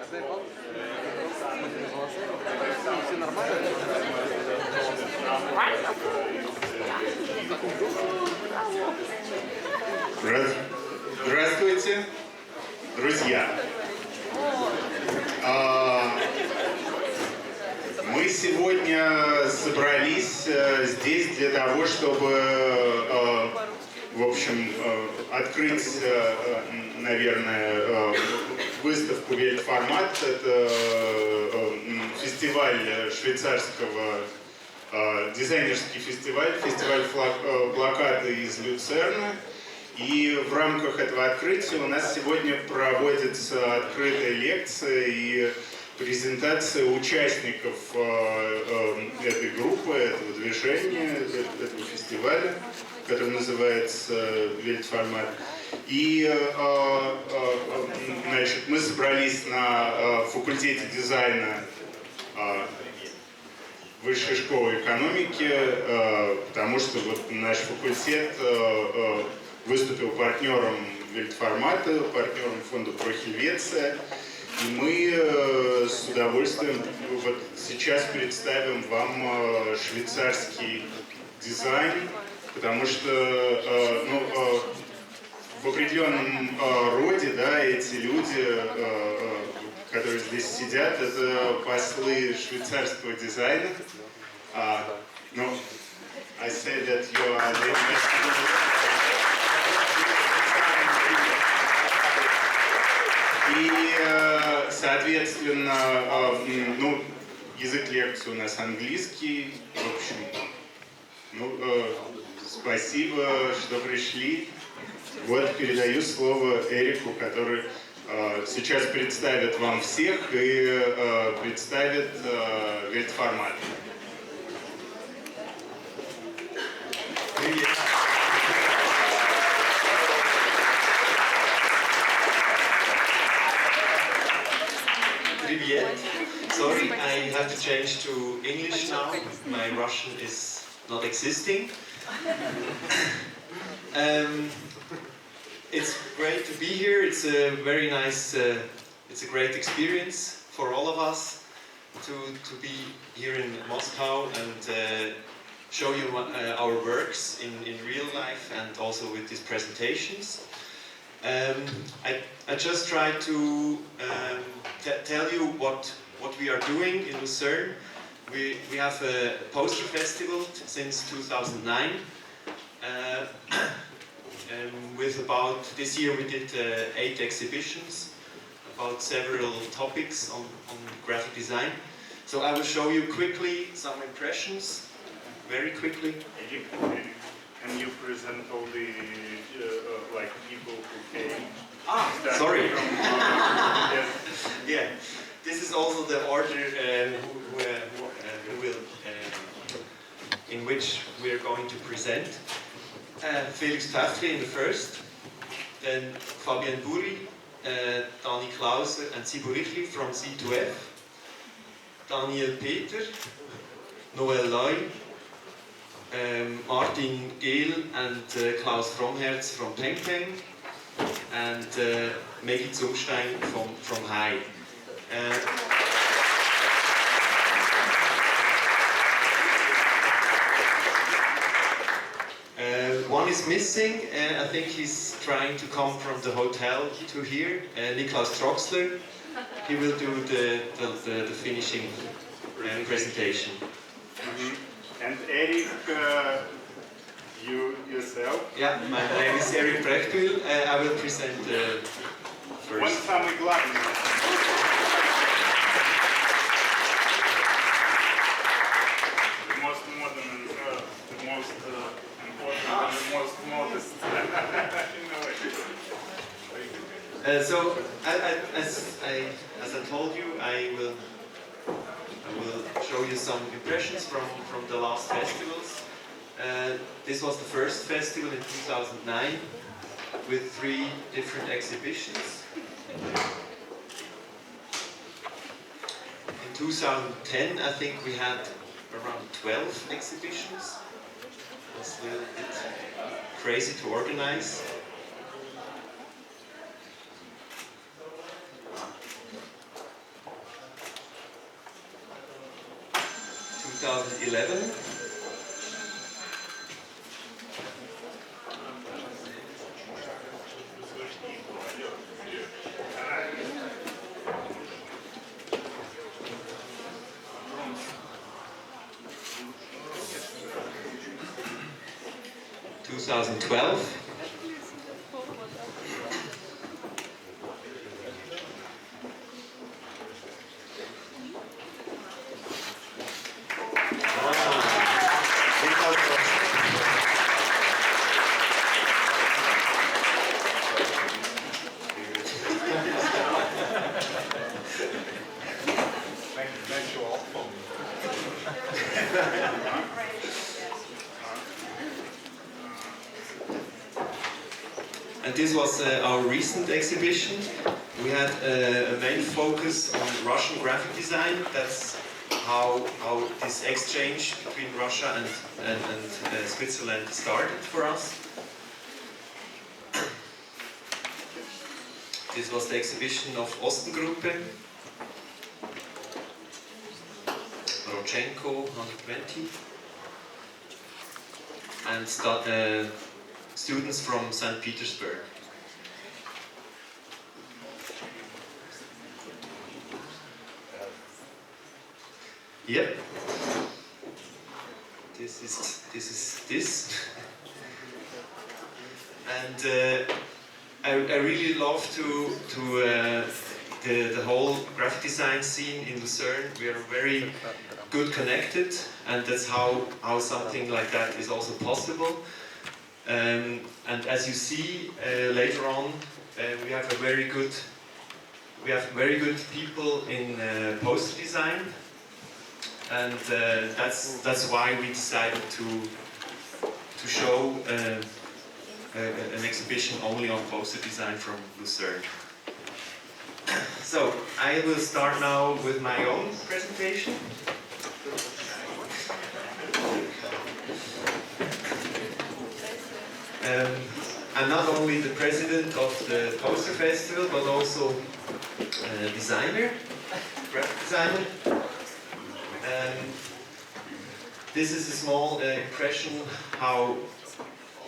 Все нормально? Здравствуйте, друзья! Мы сегодня собрались здесь для того, чтобы, в общем, открыть, наверное, выставку Weltformat. Это фестиваль швейцарского, дизайнерский фестиваль, плаката из Люцерна. И в рамках этого открытия у нас сегодня проводится открытая лекция и презентация участников этой группы, этого движения, этого фестиваля, который называется Weltformat. И значит, мы собрались на факультете дизайна Высшей школы экономики, потому что вот наш факультет выступил партнером Weltformat, партнером фонда «Прохельветция». И мы с удовольствием вот сейчас представим вам швейцарский дизайн, потому что в определенном роде, да, эти люди, которые здесь сидят, это послы швейцарского дизайна. I say that you are the И, соответственно, язык лекции у нас английский. В общем, спасибо, что пришли. Вот передаю слово Эрику, который сейчас представит вам всех и представит Weltformat. Привет. Привет. Sorry, I have to change to English now. My Russian is not existing. It's great to be here. It's a very nice, it's a great experience for all of us to be here in Moscow and show you our works in real life and also with these presentations. I just try to tell you what we are doing in Lucerne. We have a poster festival since 2009. With about, this year we did 8 exhibitions about several topics on graphic design. So I will show you quickly some impressions, very quickly. Can you present all the like people who came? Sorry. Yes. Yeah, this is also the order in which we are going to present. Felix Pfaffli in the first, then Fabian Buri, Dani Klause and Sibo Richli from C2F, Daniel Peter, Noel Loy, Martin Gehl and Klaus Fromherz from Peng Peng, and Maggie Zumstein from Hai. One is missing, I think he's trying to come from the hotel to here, Niklas Troxler. He will do the finishing presentation. Mm-hmm. And Eric, you yourself? Yeah, my name is Eric Brechtwil. I will present first. One самый главный. The most modern and the most important and the most modest. So, as I told you, I will show you some impressions from the last festivals. This was the first festival in 2009 with 3 different exhibitions. In 2010, I think we had around 12 exhibitions. It was a little bit crazy to organize. 2011. (2012). And this was our recent exhibition. We had a main focus on Russian graphic design. That's how this exchange between Russia and Switzerland started for us. This was the exhibition of Ostengruppe, Rodchenko 120, and students from St. Petersburg. Yep. This is this. And I really love the whole graphic design scene in Lucerne. We are very good connected, and that's how something like that is also possible. And as you see later on, we have very good people in poster design, and that's why we decided to show an exhibition only on poster design from Lucerne. So I will start now with my own presentation. I'm not only the president of the poster festival, but also a designer, graphic designer. This is a small impression how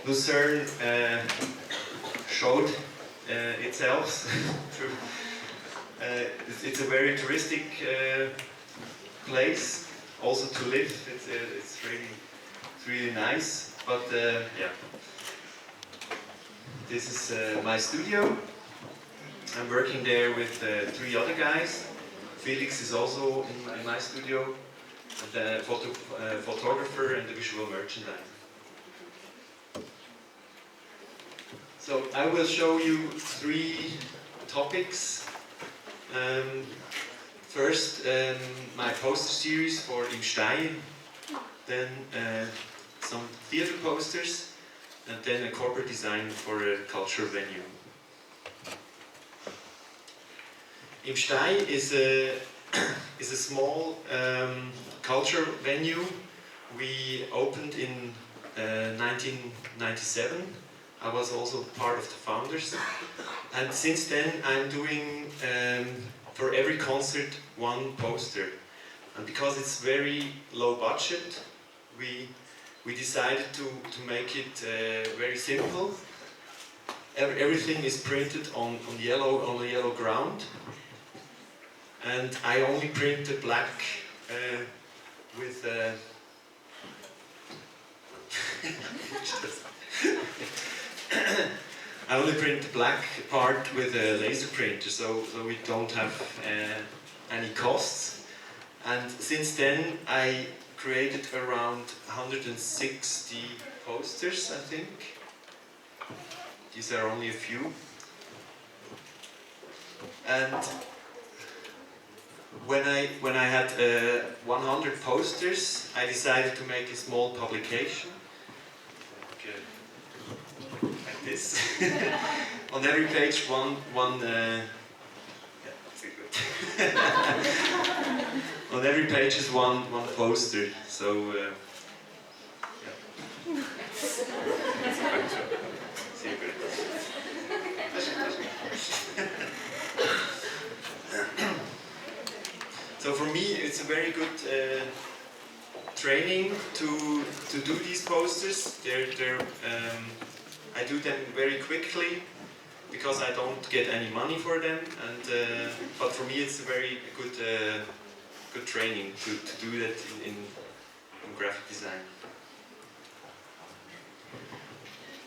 Lucerne showed itself. It's a very touristic place, also to live. It's really nice. But yeah. This is my studio. I'm working there with 3 other guys. Felix is also in my studio, the photographer and the visual merchandiser. So I will show you 3 topics. First, my poster series for Im Stein, then some theater posters, and then a corporate design for a cultural venue. Im Stein is a small culture venue. We opened in 1997. I was also part of the founders. And since then I'm doing for every concert 1 poster. And because it's very low budget, we decided to make it very simple. Everything is printed on a yellow ground, and I only print the black with I only print the black part with a laser printer, so we don't have any costs. And since then I created around 160 posters, I think. These are only a few. And when I had 100 posters, I decided to make a small publication. Like this. On every page, one. Yeah, that's good. On every page is one poster. So. Yeah. So for me, it's a very good training to do these posters. I do them very quickly because I don't get any money for them, and but for me it's a very good training to do that in graphic design.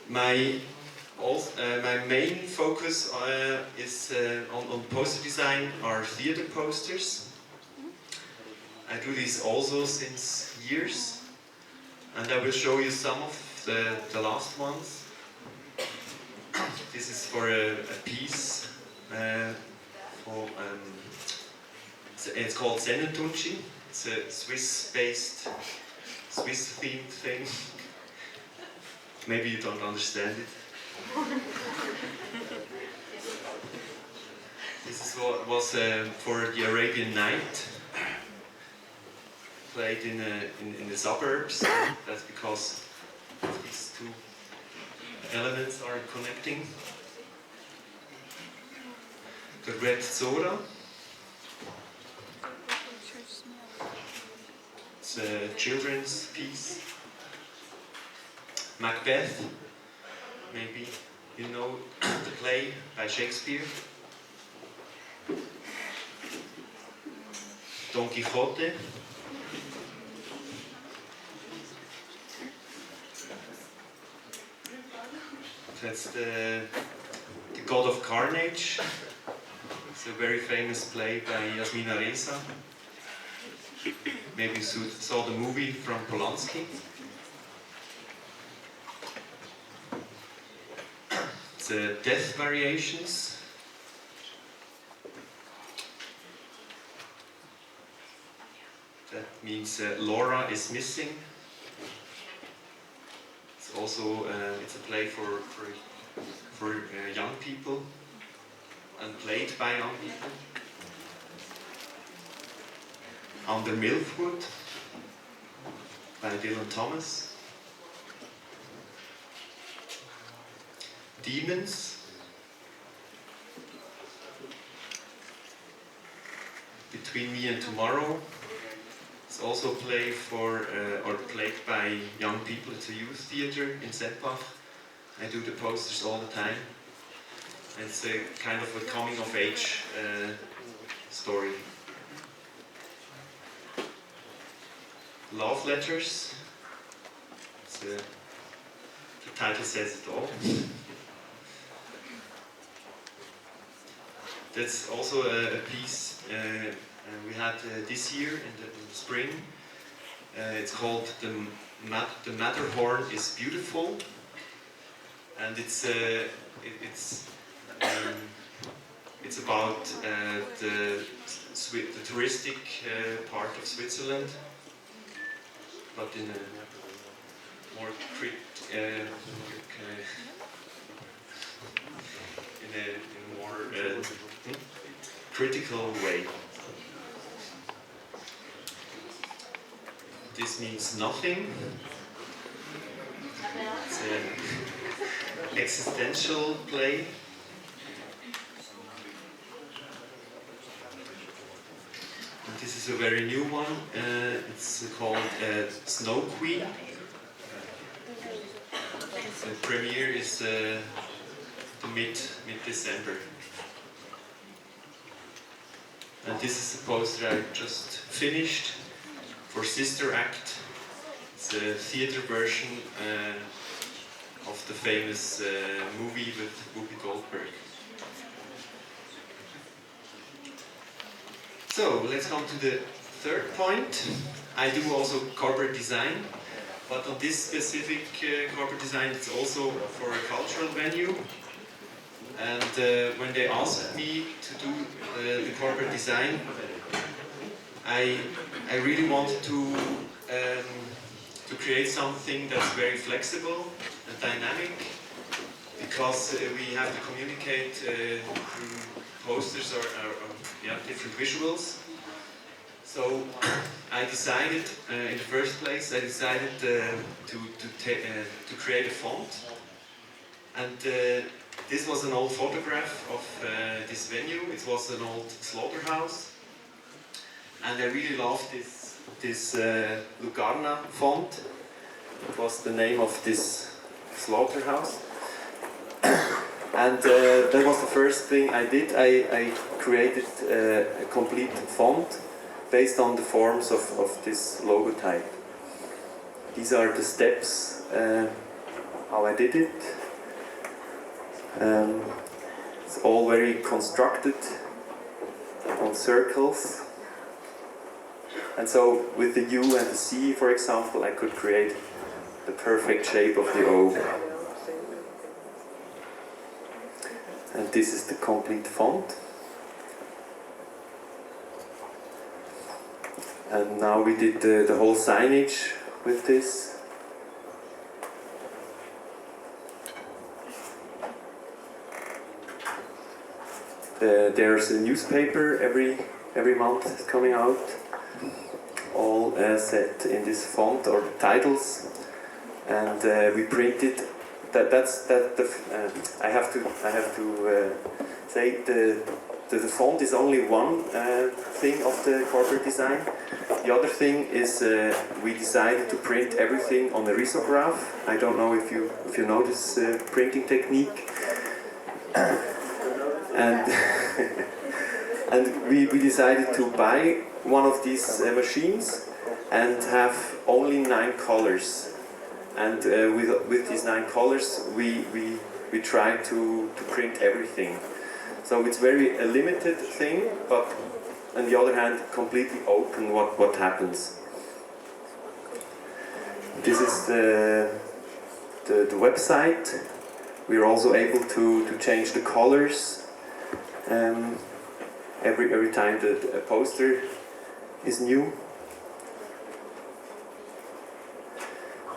My main focus is on poster design are theater posters. I do this also since years, and I will show you some of the last ones. This is for a piece it's called Sennentunchi. It's a Swiss-themed thing. Maybe you don't understand it. This is what was for the Arabian Night, played in the suburbs. That's because these two elements are connecting. The Red Zora. It's a children's piece. Macbeth. Maybe you know the play by Shakespeare. Don Quixote. That's the God of Carnage. It's a very famous play by Yasmina Reza. Maybe you saw the movie from Polanski. It's Death Variations. That means Laura is missing. It's also it's a play for young people and played by young people. Under Milfwood by Dylan Thomas. Demons. Between Me and Tomorrow. It's also played played by young people. It's a youth theater in Seppach. I do the posters all the time. It's a kind of a coming of age story. Love Letters. The title says it all. That's also a piece we had this year in the spring. It's called The Matterhorn is Beautiful, and it's about the touristic part of Switzerland, but in a more critical way. This means nothing. It's an existential play. And this is a very new one. It's called Snow Queen. The premiere is mid-December. And this is the poster I just finished for Sister Act. It's a theater version of the famous movie with Whoopi Goldberg. So let's come to the third point. I do also corporate design, but on this specific corporate design it's also for a cultural venue. And when they asked me to do the corporate design, I really wanted to create something that's very flexible and dynamic, because we have to communicate through posters or different visuals. So I decided, in the first place, to create a font, and this was an old photograph of this venue. It was an old slaughterhouse, and I really loved this this Lugarna font. It was the name of this slaughterhouse. And that was the first thing I did. I created a complete font based on the forms of this logotype. These are the steps how I did it. It's all very constructed on circles. And so with the U and the C, for example, I could create the perfect shape of the O. And this is the complete font. And now we did the whole signage with this. There's a newspaper every month coming out, all set in this font or titles, and we printed. I have to say the font is only one thing of the corporate design. The other thing is we decided to print everything on a risograph. I don't know if you know this printing technique. And and we decided to buy one of these machines and have only 9 colors. And with these 9 colors, we try to print everything. So it's a limited thing, but on the other hand, completely open what happens. This is the website. We're also able to change the colors every time that a poster is new.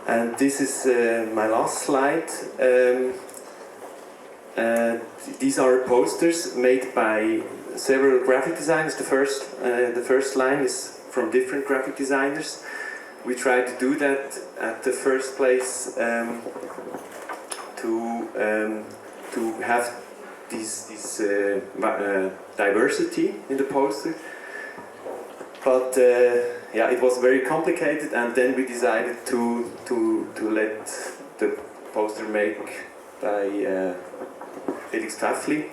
And this is my last slide. These are posters made by several graphic designers. The first line is from different graphic designers. We try to do that at the first place to have this diversity in the poster. But yeah, it was very complicated, and then we decided to let the poster make by Felix Pfaffli.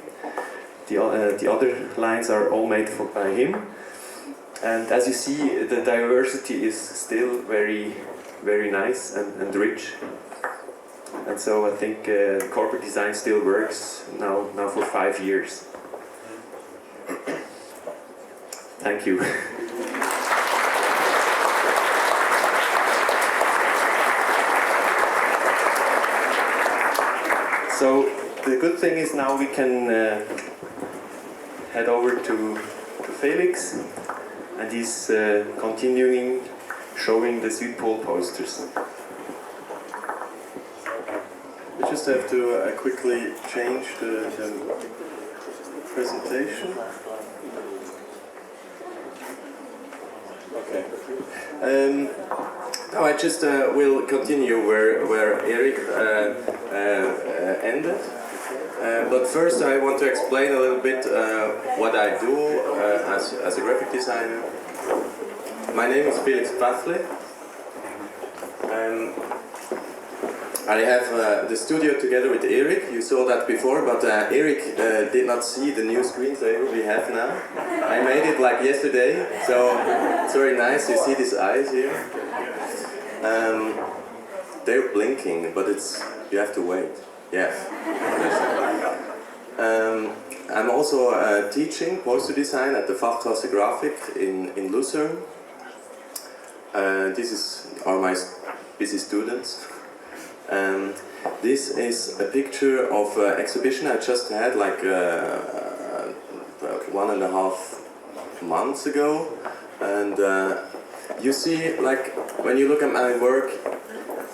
The other lines are all made by him. And as you see, the diversity is still very, very nice and rich. And so I think corporate design still works now for 5 years. Thank you. So the good thing is now we can head over to Felix, and he's continuing showing the Südpol posters. We just have to quickly change the presentation. Okay. Now I just will continue where Eric ended. But first I want to explain a little bit what I do as a graphic designer. My name is Felix Pfaffli. I have the studio together with Eric. You saw that before, but Eric did not see the new screens we have now. I made it like yesterday, so it's very nice. You see these eyes here. They're blinking, but you have to wait. Yes. I'm also teaching poster design at the Fachklasse Grafik in Lucerne. These are my busy students. This is a picture of an exhibition I just had like 1.5 months ago, and you see, like, when you look at my work,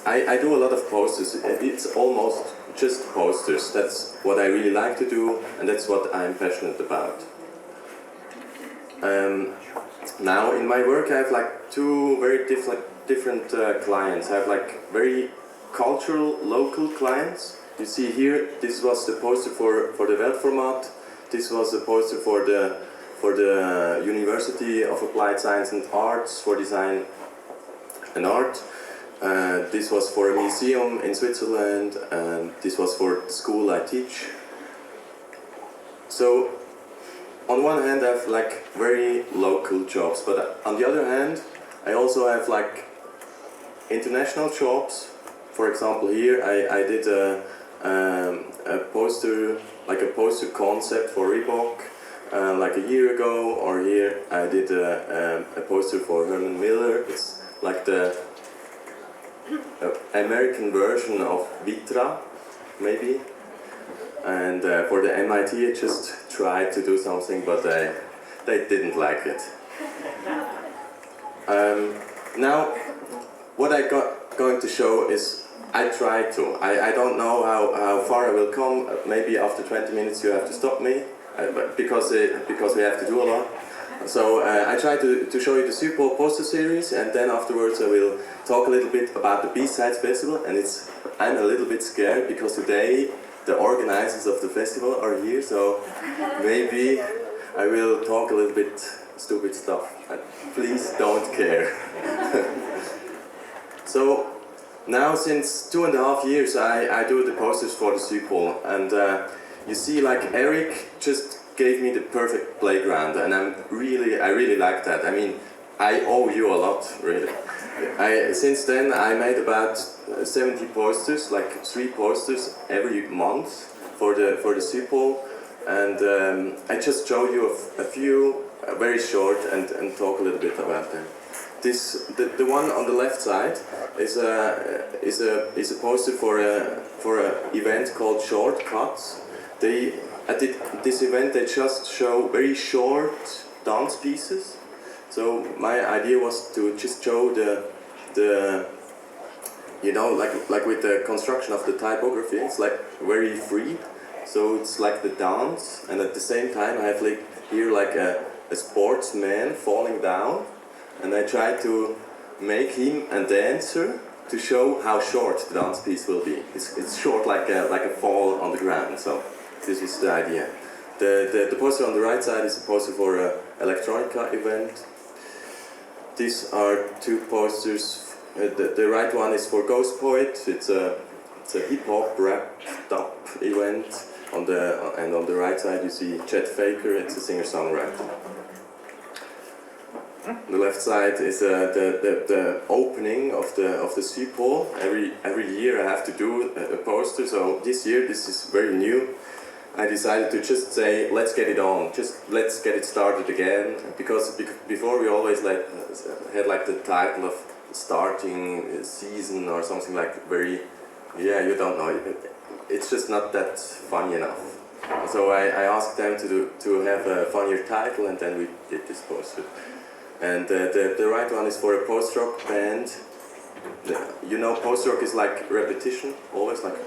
I do a lot of posters. It's almost just posters. That's what I really like to do, and that's what I'm passionate about. Now in my work I have like 2 very different clients. I have like very cultural, local clients. You see here, this was the poster for the Weltformat. This was the poster for the for the University of Applied Science and Arts for Design and Art. This was for a museum in Switzerland, and this was for the school I teach. So, on one hand I have like very local jobs, but on the other hand I also have like international jobs. For example, here I did a poster, like a poster concept for Reebok, like a year ago, or here I did a poster for Herman Miller. It's like the American version of Vitra, maybe. And for the MIT I just tried to do something, but they didn't like it. Now, what I going to show is I tried to. I don't know how far I will come. Maybe after 20 minutes you have to stop me, because we have to do a lot. So I tried to show you the Super Bowl poster series, and then afterwards I will talk a little bit about the B-Sides Festival. And I'm a little bit scared because today the organizers of the festival are here, so maybe I will talk a little bit stupid stuff. Please don't care. So now since 2.5 years I do the posters for the Super Bowl, and you see, like, Eric just gave me the perfect playground, and I really like that. I mean, I owe you a lot, really. Since then I made about 70 posters, like 3 posters every month for the Super Bowl, and I just show you a few, very short, and talk a little bit about them. The one on the left side is a poster for a event called Shortcuts. At this event they just show very short dance pieces. So my idea was to just show the you know, like with the construction of the typography, it's like very free. So it's like the dance, and at the same time I have like here like a sportsman falling down, and I try to make him a dancer to show how short the dance piece will be. It's short like a fall on the ground. So this is the idea. The poster on the right side is a poster for an electronica event. These are 2 posters. The right one is for Ghost Poet. It's a hip hop rap top event. And on the right side you see Chet Faker. It's a singer-songwriter. The left side is the opening of the Super Bowl. Every year I have to do a poster. So this year, this is very new. I decided to just say, let's get it on, just let's get it started again, because before we always had like the title of starting season or something like very, you don't know, it's just not that funny enough. So I asked them to have a funnier title, and then we did this poster. And the right one is for a post-rock band. You know, post-rock is like repetition, always like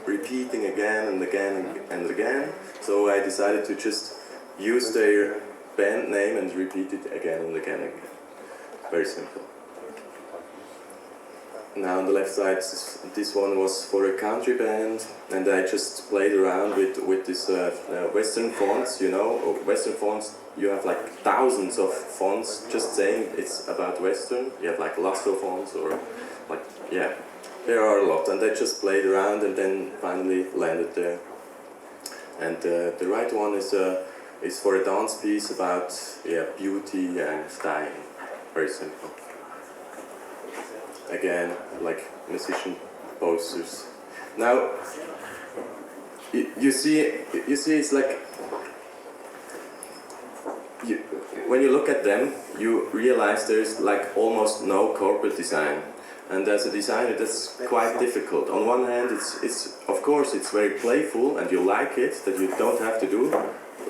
repeating again and again and again. So I decided to just use their band name and repeat it again and again and again. Very simple. Now on the left side, this one was for a country band, and I just played around with this Western fonts. You know, Western fonts, you have like thousands of fonts just saying it's about Western. You have like Lasso fonts, or like, there are a lot, and I just played around and then finally landed there. And the right one is for a dance piece about beauty and dying. Very simple. Again, like musician posters. Now you see it's like when you look at them, you realize there's like almost no corporate design. And as a designer, that's quite difficult. On one hand, it's of course it's very playful, and you like it that you don't have to do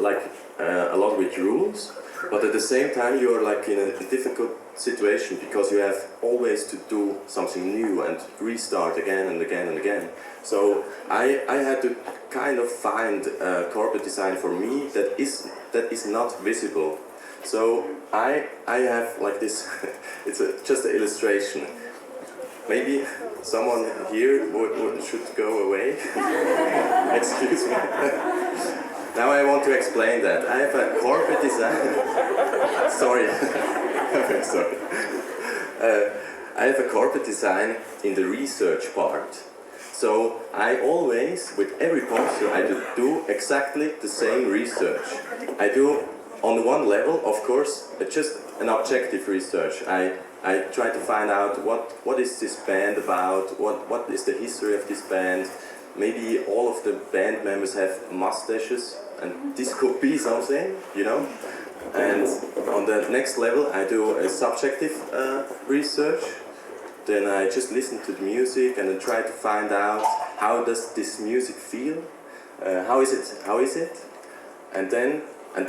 like a lot with rules. But at the same time, you are like in a difficult situation because you have always to do something new and restart again and again and again. So I had to kind of find a corporate design for me that is not visible. So I have like this. It's just an illustration. Maybe someone here should go away. Excuse me. Now I want to explain that. I have a corporate design. Sorry. I'm sorry. I have a corporate design in the research part. So I always, with every poster, I do exactly the same research. I do on one level, of course, just an objective research. I try to find out what is this band about, what is the history of this band. Maybe all of the band members have mustaches, and this could be something, you know. And on the next level, I do a subjective research. Then I just listen to the music and then try to find out how does this music feel, how is it, and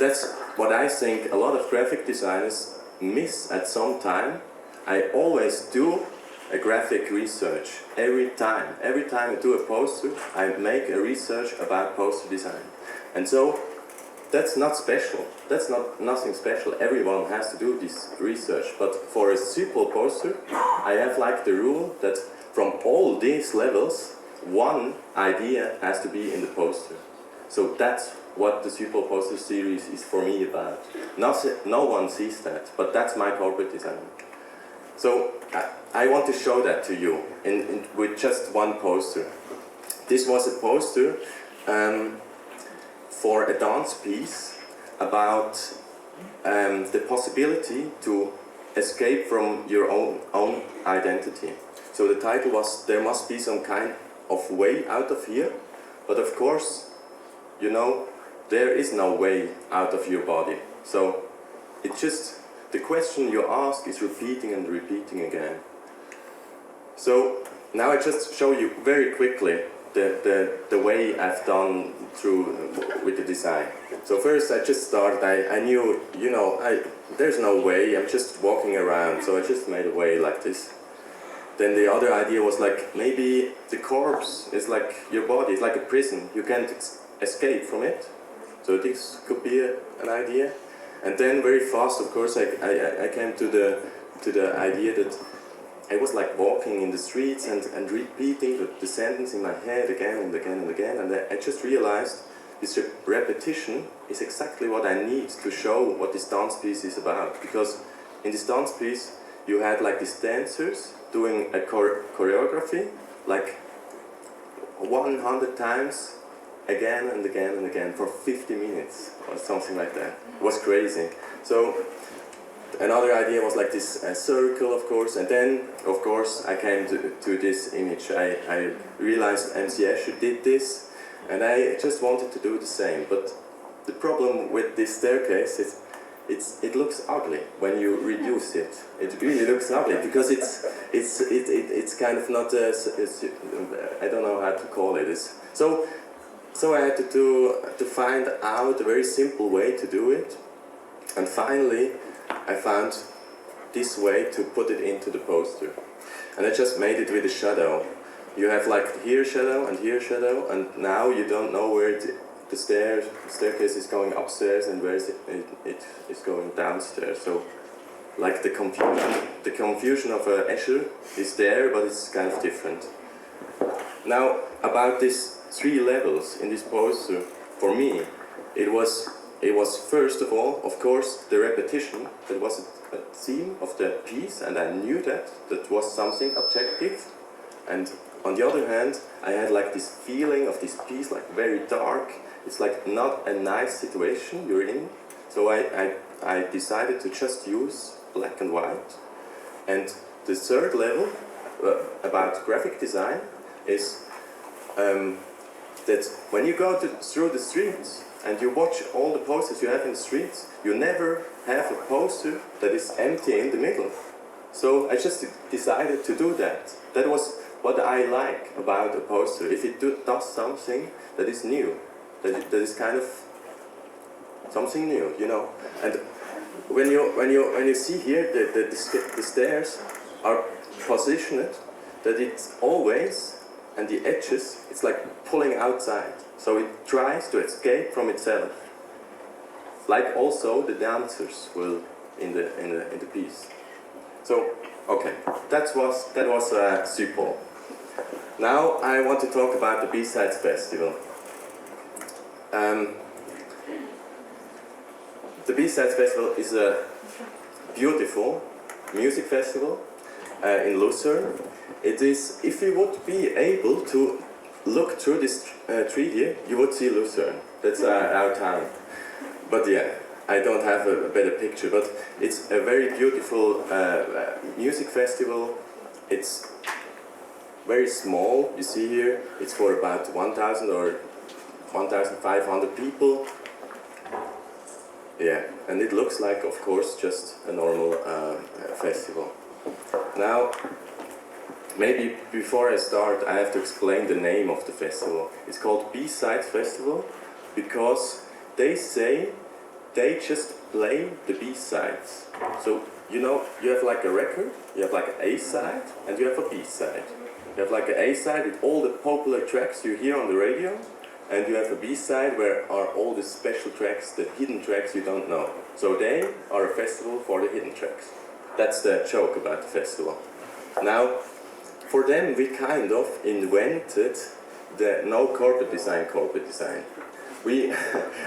that's what I think a lot of graphic designers miss at some time. I always do a graphic research every time I do a poster, I make a research about poster design, and so that's not special. That's nothing special. Everyone has to do this research. But for a simple poster, I have like the rule that from all these levels, one idea has to be in the poster. So that's what the Super Poster series is for me about. No one sees that, but that's my corporate design. So I want to show that to you with just one poster. This was a poster for a dance piece about the possibility to escape from your own identity. So the title was "There must be some kind of way out of here," but of course, you know, there is no way out of your body. So it's just the question you ask is repeating and repeating again. So now I just show you very quickly the way I've done through with the design. So first I just started, I knew, you know, there's no way, I'm just walking around, so I just made a way like this. Then the other idea was like, maybe the corpse is like your body, it's like a prison, you can't escape from it. So this could be an idea. And then very fast, of course, I came to the idea that I was like walking in the streets and repeating the sentence in my head again and again and again, and I just realized this repetition is exactly what I need to show what this dance piece is about. Because in this dance piece you had like these dancers doing a choreography like 100 times again and again and again for 50 minutes or something like that. It was crazy. So another idea was like this circle, of course, and then, of course, I came to this image. I realized MC Escher did this, and I just wanted to do the same. But the problem with this staircase is it looks ugly when you reduce it. It really looks ugly because it's kind of not I don't know how to call it. So I had to find out a very simple way to do it, and finally I found this way to put it into the poster. And I just made it with a shadow. You have like here shadow, and now you don't know where the staircase is going upstairs and where it is going downstairs. So like the confusion of Escher is there, but it's kind of different. Now about these 3 levels in this poster, for me, it was first of all, of course, the repetition. That was a theme of the piece, and I knew that was something objective. And on the other hand, I had like this feeling of this piece, like very dark. It's like not a nice situation you're in. So I decided to just use black and white. And the 3rd level about graphic design is that when you go through the streets and you watch all the posters you have in the streets, you never have a poster that is empty in the middle. So I just decided to do that. That was what I like about a poster. If it does something that is new, that is kind of something new, you know. And when you see here the stairs are positioned that it's always, and the edges, it's like pulling outside. So it tries to escape from itself. Like also the dancers will in the piece. So okay, that was super. Now I want to talk about the B-Sides Festival. the B-Sides Festival is a beautiful music festival in Lucerne. It is, if you would be able to look through this tree here, you would see Lucerne. That's our town. But yeah, I don't have a better picture, but it's a very beautiful music festival. It's very small, you see here. It's for about 1,000 or 1,500 people. Yeah, and it looks like, of course, just a normal festival. Now, maybe before I start, I have to explain the name of the festival. It's called B-Sides Festival because they say they just play the B-sides. So, you know, you have like a record, you have like an A-side, and you have a B-side. You have like an A-side with all the popular tracks you hear on the radio, and you have a B-side where are all the special tracks, the hidden tracks you don't know. So they are a festival for the hidden tracks. That's the joke about the festival. Now, for them we kind of invented the no corporate design.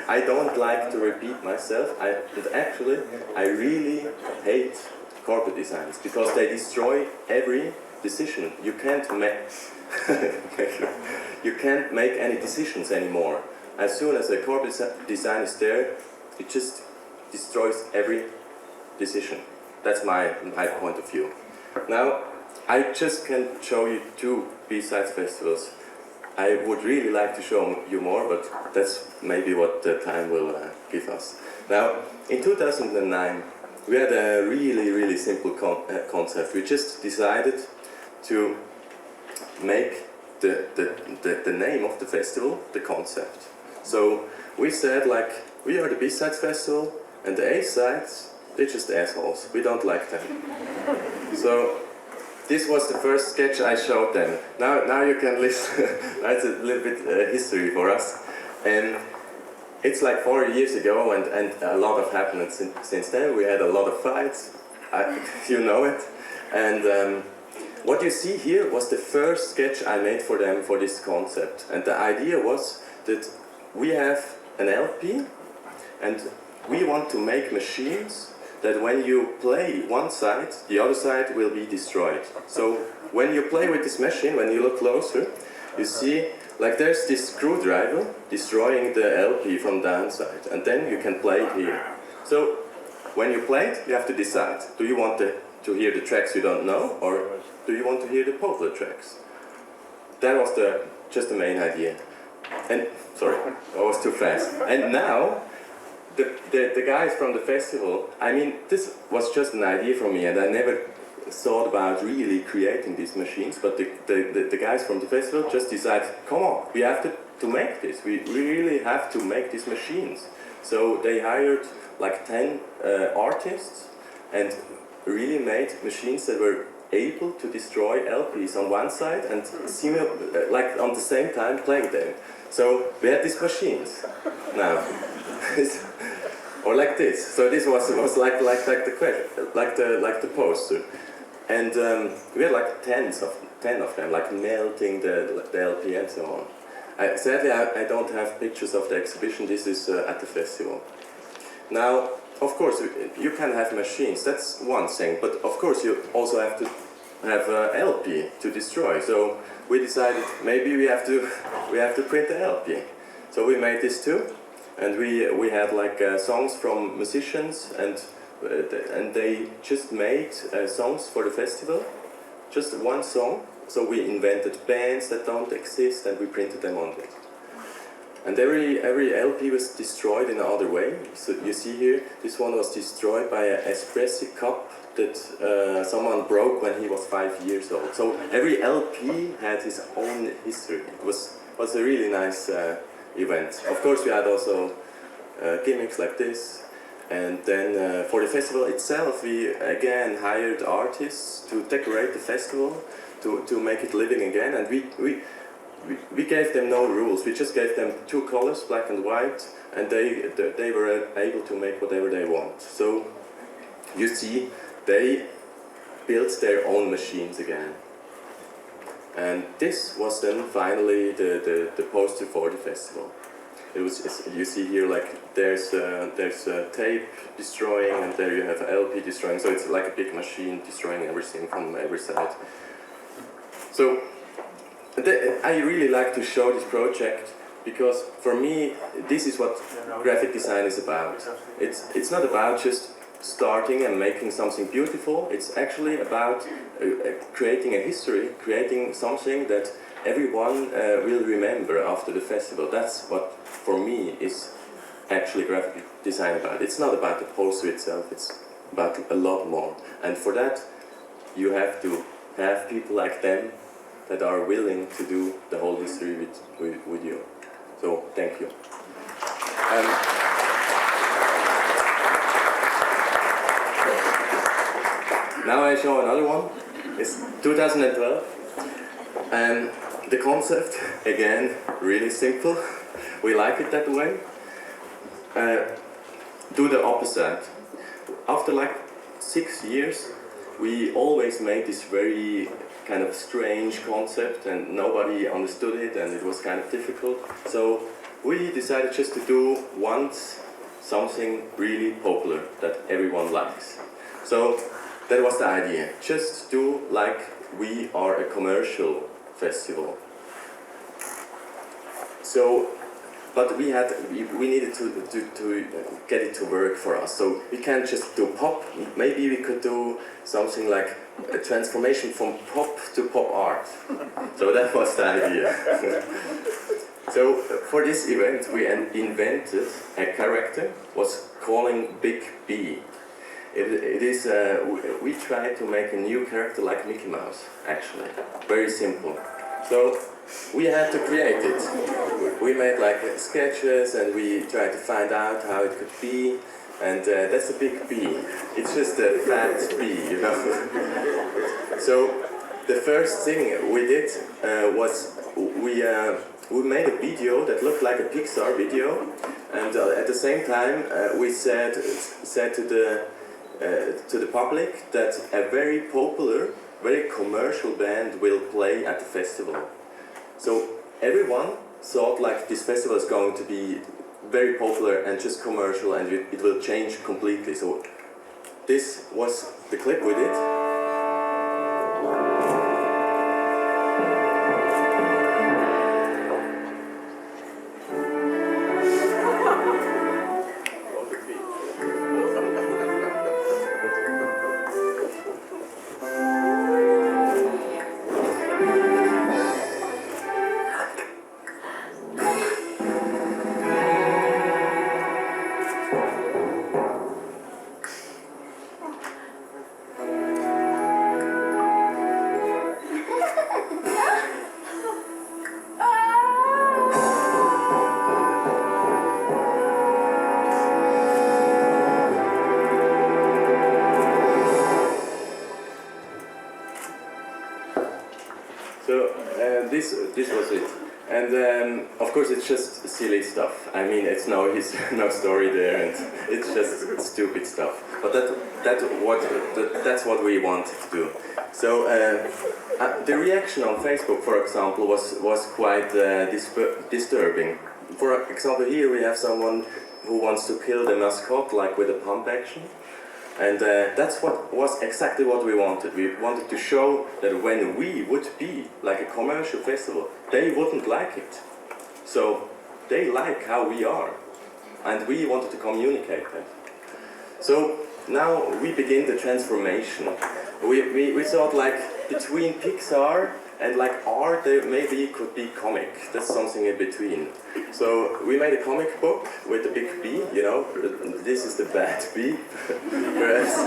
I don't like to repeat myself, but actually I really hate corporate designs because they destroy every decision. You can't make any decisions anymore. As soon as a corporate design is there, it just destroys every decision. That's my point of view. Now, I just can show you 2 B-Sides festivals. I would really like to show you more, but that's maybe what the time will give us. Now, in 2009, we had a really simple concept. We just decided to make the name of the festival the concept. So we said, like, we are the B-Sides Festival, and the A-Sides, they're just assholes. We don't like them. So this was the first sketch I showed them. Now you can listen. That's a little bit history for us. And it's like 4 years ago, and a lot have happened since then. We had a lot of fights. You know it. And what you see here was the first sketch I made for them for this concept. And the idea was that we have an LP, and we want to make machines that when you play one side, the other side will be destroyed. So when you play with this machine, when you look closer, you see like there's this screwdriver destroying the LP from downside, and then you can play it here. So when you play it, you have to decide, do you want to hear the tracks you don't know, or do you want to hear the popular tracks? That was just the main idea. And sorry, I was too fast. And now the guys from the festival, I mean, this was just an idea from me, and I never thought about really creating these machines, but the guys from the festival just decided, come on, we have to make this. We really have to make these machines. So they hired like 10 artists and really made machines that were able to destroy LPs on one side and like on the same time playing them. So we had these machines now. Or like this. So this was like the poster, and we had like 10 of them, like melting the LP and so on. Sadly, I don't have pictures of the exhibition. This is at the festival. Now, of course, you can have machines. That's one thing, but of course you also have to have LP to destroy. So we decided maybe we have to print the LP. So we made this too. And we had like songs from musicians, and they just made songs for the festival, just one song. So we invented bands that don't exist, and we printed them on it. And every LP was destroyed in another way. So you see here, this one was destroyed by an espresso cup that someone broke when he was 5 years old. So every LP had his own history. It was a really nice event. Of course, we had also gimmicks like this, and then for the festival itself, we again hired artists to decorate the festival, to make it living again, and we gave them no rules. We just gave them 2 colors, black and white, and they were able to make whatever they want. So you see, they built their own machines again. And this was then finally the poster for the festival. you see here like there's a tape destroying, and there you have a LP destroying. So it's like a big machine destroying everything from every side. So I really like to show this project because for me this is what graphic design is about. It's not about just starting and making something beautiful. It's actually about creating a history, creating something that everyone will remember after the festival. That's what, for me, is actually graphic design about. It's not about the poster itself, it's about a lot more. And for that, you have to have people like them that are willing to do the whole history with you. So, thank you. Now I show another one. It's 2012. And the concept, again, really simple. We like it that way. Do the opposite. After like 6 years, we always made this very kind of strange concept and nobody understood it and it was kind of difficult. So we decided just to do once something really popular that everyone likes. So that was the idea. Just do like we are a commercial festival. So, but we needed to get it to work for us. So we can't just do pop. Maybe we could do something like a transformation from pop to pop art. So that was the idea. So for this event we invented a character, was calling Big B. It is, we tried to make a new character like Mickey Mouse, actually. Very simple. So we had to create it. We made like sketches and we tried to find out how it could be. And that's a big B. It's just a fat B, you know. So the first thing we did was we made a video that looked like a Pixar video. And at the same time we said to the public that a very popular, very commercial band will play at the festival. So everyone thought like this festival is going to be very popular and just commercial and it will change completely. So this was the clip we did. This was it, and of course it's just silly stuff. I mean, it's no story there, and it's just stupid stuff. But that's what we wanted to do. So the reaction on Facebook, for example, was quite disturbing. For example, here we have someone who wants to kill the mascot, like with a pump action. And that's what was exactly what we wanted. We wanted to show that when we would be like a commercial festival, they wouldn't like it. So they like how we are. And we wanted to communicate that. So now we begin the transformation. We thought like between Pixar and like art, there maybe could be comic. That's something in between. So we made a comic book with a big B, you know. This is the bad B, perhaps.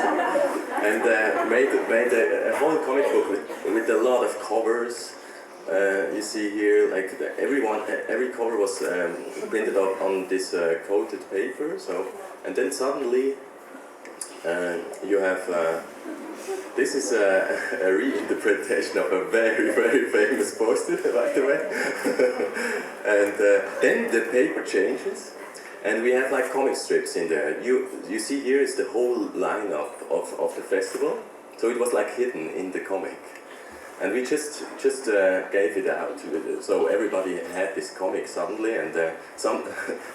And made a whole comic book with a lot of covers. You see here, like every cover was printed up on this coated paper. So, and then suddenly you have. This is a reinterpretation of a very, very famous poster, by the way. And then the paper changes, and we have like comic strips in there. You see here is the whole lineup of the festival. So it was like hidden in the comic. And we just gave it out, so everybody had this comic suddenly, and some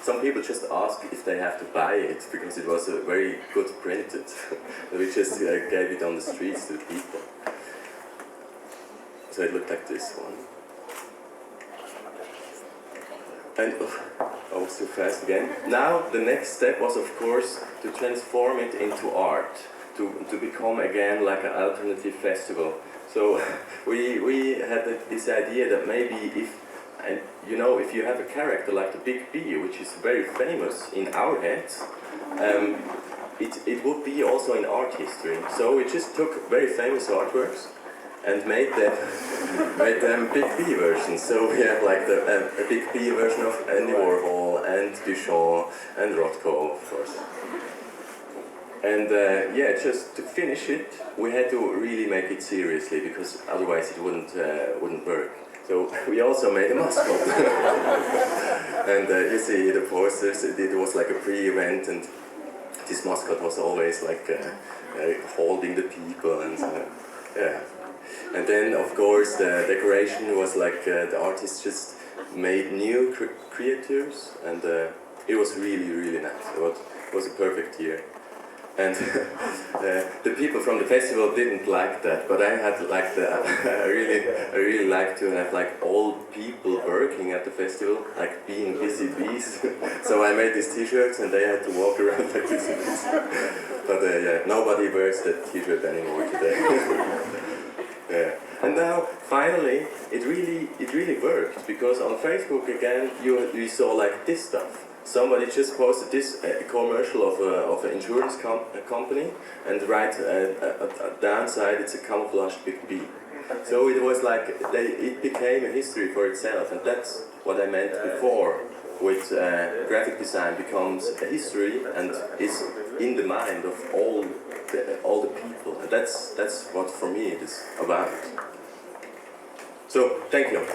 some people just asked if they have to buy it because it was very good printed. We just gave it on the streets to the people. So it looked like this one. And I was too fast again. Now the next step was, of course, to transform it into art, to become again like an alternative festival. So we had this idea that maybe if you have a character like the Big B, which is very famous in our heads, it would be also in art history. So we just took very famous artworks and made them Big B versions. So we have like a Big B version of Andy Warhol and Duchamp and Rothko, of course. And just to finish it, we had to really make it seriously because otherwise it wouldn't work. So we also made a mascot. And you see the posters, it was like a pre-event, and this mascot was always like holding the people, and yeah. And then of course the decoration was like the artists just made new creatures, and it was really, really nice. It was a perfect year. And the people from the festival didn't like that, but I had like I really like to have like old people working at the festival, like being busy bees. So I made these T-shirts, and they had to walk around like busy bees. But nobody wears that T-shirt anymore today. Yeah. And now finally it really worked, because on Facebook again you saw like this stuff. Somebody just posted this commercial of an insurance company, and right downside it's a camouflaged Big B. So it was like it became a history for itself, and that's what I meant before. With graphic design becomes a history and is in the mind of all the people. And that's what for me it is about. So thank you.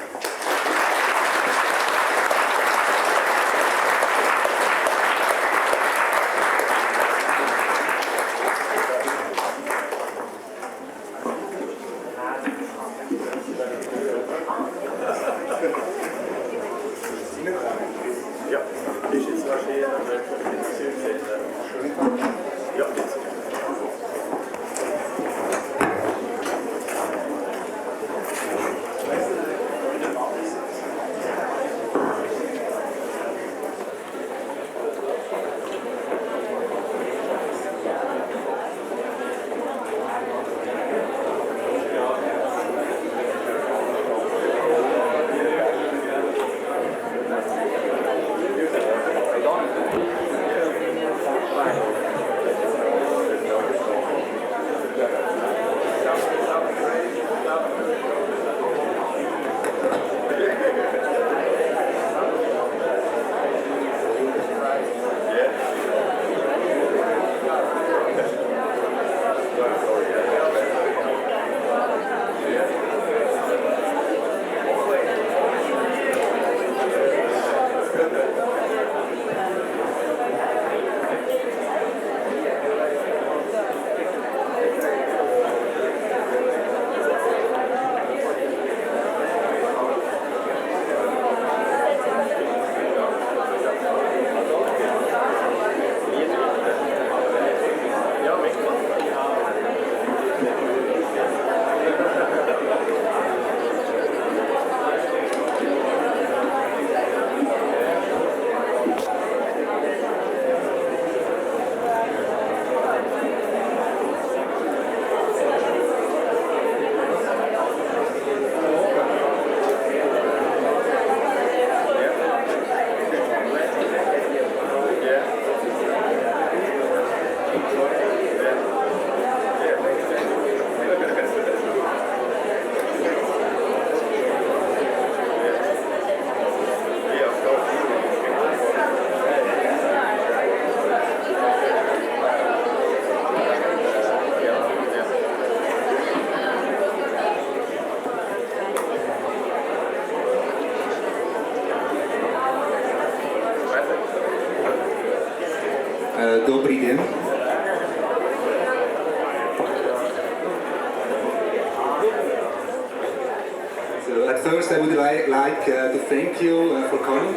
first I would like to thank you for coming.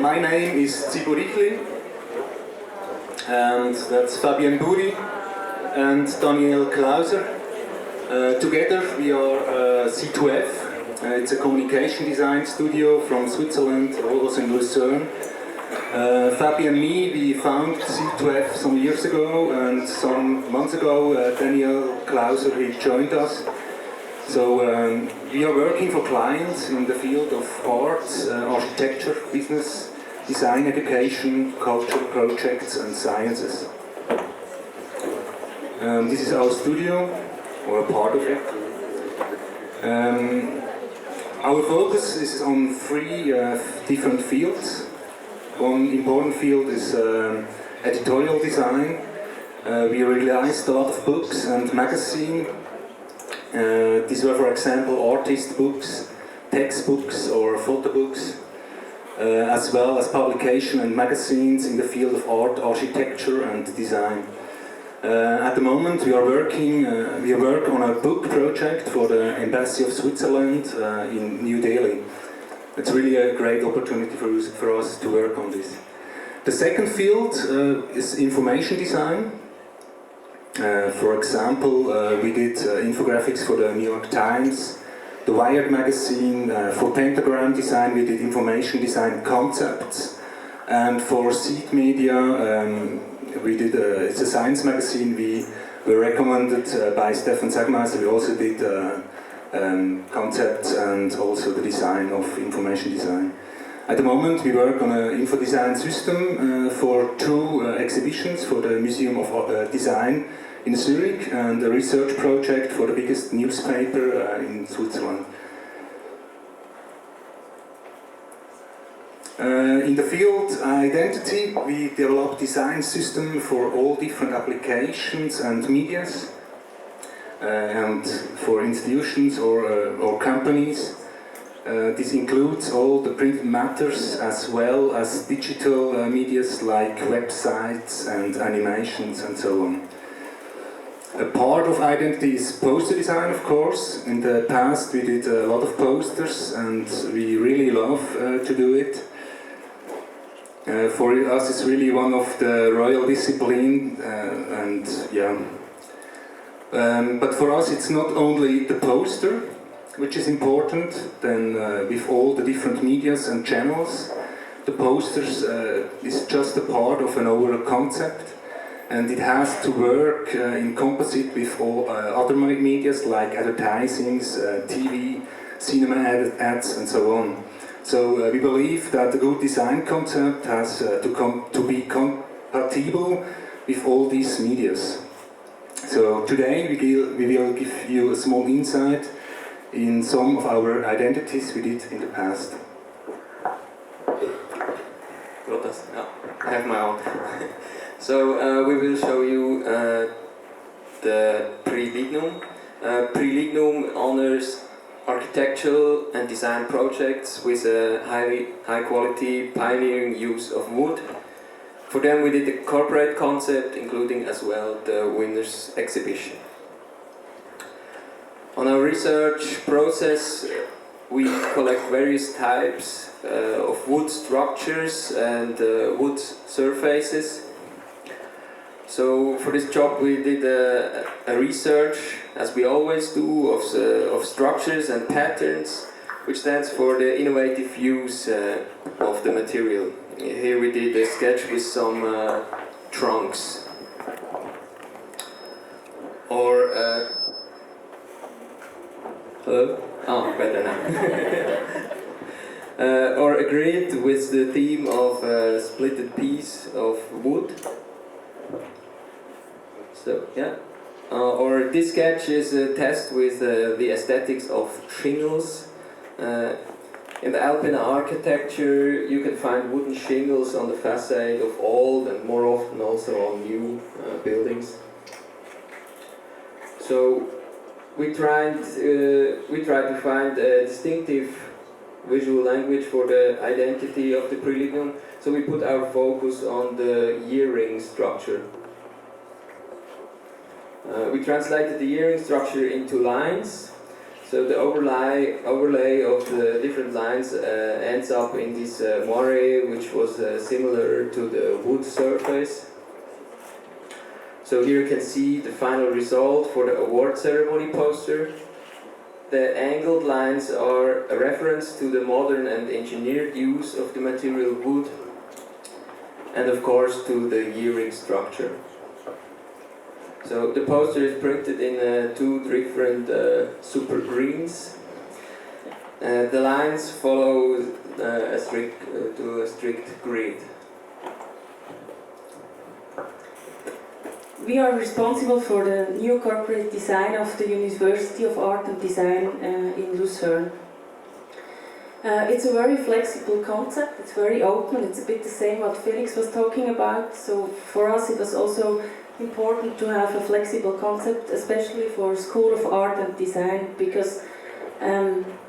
My name is Zibo Richli, and that's Fabian Buri and Daniel Klauser. Together we are C2F. It's a communication design studio from Switzerland, also in Lucerne. Fabi and me, we founded C2F some years ago, and some months ago Daniel Klauser, he joined us. So we are working for clients in the field of art, architecture, business, design, education, cultural projects and sciences. This is our studio, or a part of it. Our focus is on three different fields. One important field is editorial design. We realized a lot of books and magazines. These were, for example, artist books, textbooks or photo books, as well as publication and magazines in the field of art, architecture and design. At the moment we work on a book project for the Embassy of Switzerland in New Delhi. It's really a great opportunity for us to work on this. The second field is information design. For example, we did infographics for the New York Times, the Wired magazine. For Pentagram design we did information design concepts, and for Seed Media we did it's a science magazine. We were recommended by Stefan Sagmeister. We also did concepts and also the design of information design. At the moment we work on an info design system for two exhibitions for the Museum of Design in Zurich, and a research project for the biggest newspaper in Switzerland. In the field identity, we develop design system for all different applications and medias, and for institutions or companies. This includes all the printed matters as well as digital medias like websites and animations and so on. A part of identity is poster design, of course. In the past we did a lot of posters and we really love to do it. For us it's really one of the royal discipline, and yeah. But for us it's not only the poster which is important. Then with all the different medias and channels, the posters is just a part of an overall concept, and it has to work in composite with all other medias like advertisings, TV, cinema ads and so on. So we believe that a good design concept has to be compatible with all these medias. So today we will give you a small insight in some of our identities we did in the past. I have my own. So we will show you the Prix-Lignum. Prix-Lignum honors architectural and design projects with a high quality pioneering use of wood. For them we did the corporate concept, including as well the winners exhibition. On our research process we collect various types of wood structures and wood surfaces. So for this job we did a research, as we always do, of structures and patterns, which stands for the innovative use of the material. Here we did a sketch with some trunks. Or hello? Oh, better now. Or a grid with the theme of a splitted piece of wood. So, yeah. Or this sketch is a test with the aesthetics of shingles. In the Alpine architecture you can find wooden shingles on the facade of old and more often also on new buildings. So we tried to find a distinctive visual language for the identity of the Prix-Lignum, so we put our focus on the earring structure. We translated the earring structure into lines. So the overlay of the different lines ends up in this moire, which was similar to the wood surface. So here you can see the final result for the award ceremony poster. The angled lines are a reference to the modern and engineered use of the material wood, and of course to the gearing structure. So the poster is printed in two different super greens. The lines follow a strict grid. We are responsible for the new corporate design of the University of Art and Design in Lucerne. It's a very flexible concept, it's very open, it's a bit the same what Felix was talking about. So for us it was also important to have a flexible concept, especially for School of Art and Design, because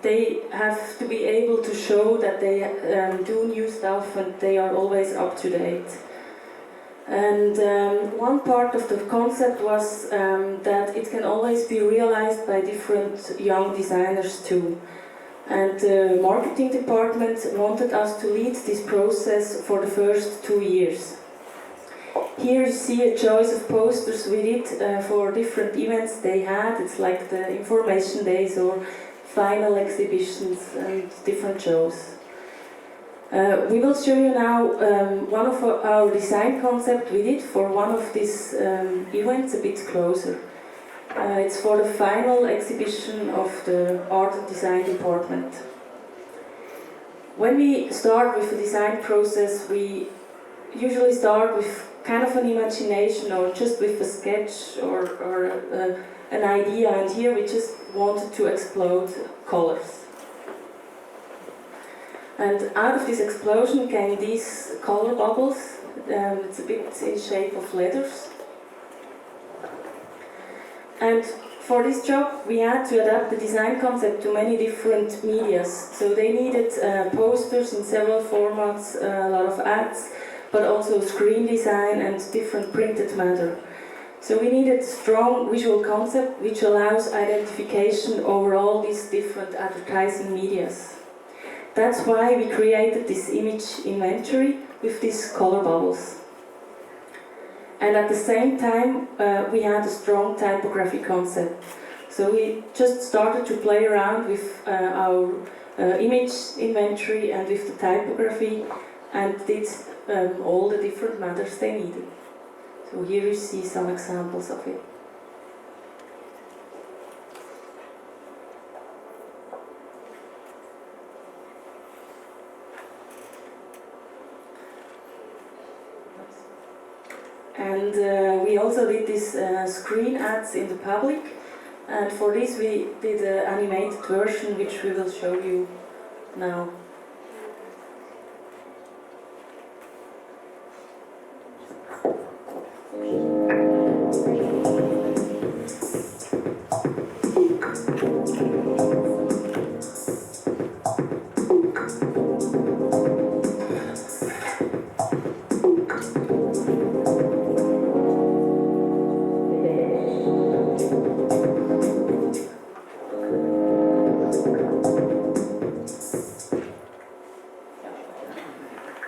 they have to be able to show that they do new stuff and they are always up to date. And one part of the concept was that it can always be realized by different young designers too. And the marketing department wanted us to lead this process for the first 2 years. Here you see a choice of posters we did for different events they had. It's like the information days or final exhibitions and different shows. We will show you now one of our design concepts we did for one of these events a bit closer. It's for the final exhibition of the Art and Design department. When we start with the design process, we usually start with kind of an imagination or just with a sketch or an idea, and here we just wanted to explode colors. And out of this explosion came these color bubbles. It's a bit in shape of letters. And for this job we had to adapt the design concept to many different medias. So they needed posters in several formats, a lot of ads, but also screen design and different printed matter. So we needed a strong visual concept which allows identification over all these different advertising medias. That's why we created this image inventory with these color bubbles. And at the same time we had a strong typography concept. So we just started to play around with our image inventory and with the typography and did all the different matters they needed. So here you see some examples of it. And we also did these screen ads in the public, and for this we did an animated version which we will show you now.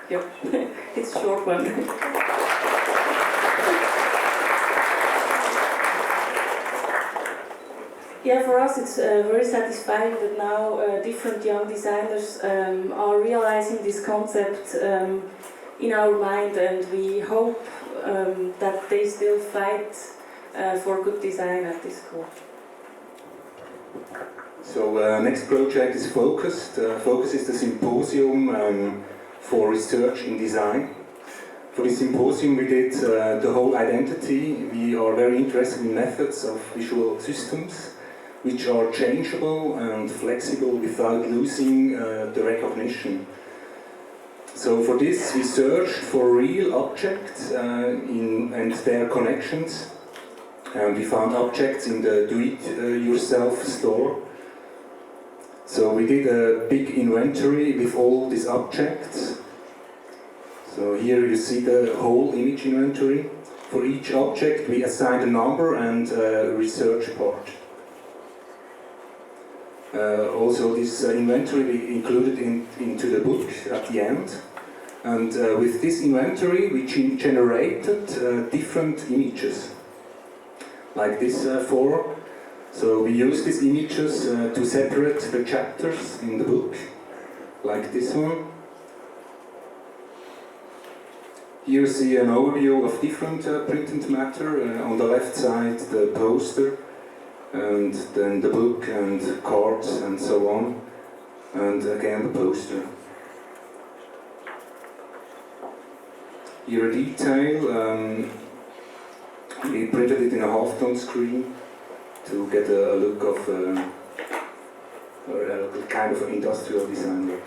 Yep, it's a short one. Yeah, for us it's very satisfying that now different young designers are realizing this concept in our mind, and we hope that they still fight for good design at this school. So next project is Focused. Focus is the symposium for research in design. For this symposium we did the whole identity. We are very interested in methods of visual systems which are changeable and flexible without losing the recognition. So for this we searched for real objects and their connections. And we found objects in the do-it-yourself store. So we did a big inventory with all these objects. So here you see the whole image inventory. For each object we assigned a number and a research part. Also, this inventory we included into the book at the end. And with this inventory, we generated different images, like this 4. So we use these images to separate the chapters in the book, like this one. Here you see an overview of different printed matter. On the left side, the poster, and then the book and cards and so on, and again the poster. Here a detail, we printed it in a half-tone screen to get a look of a kind of industrial design look.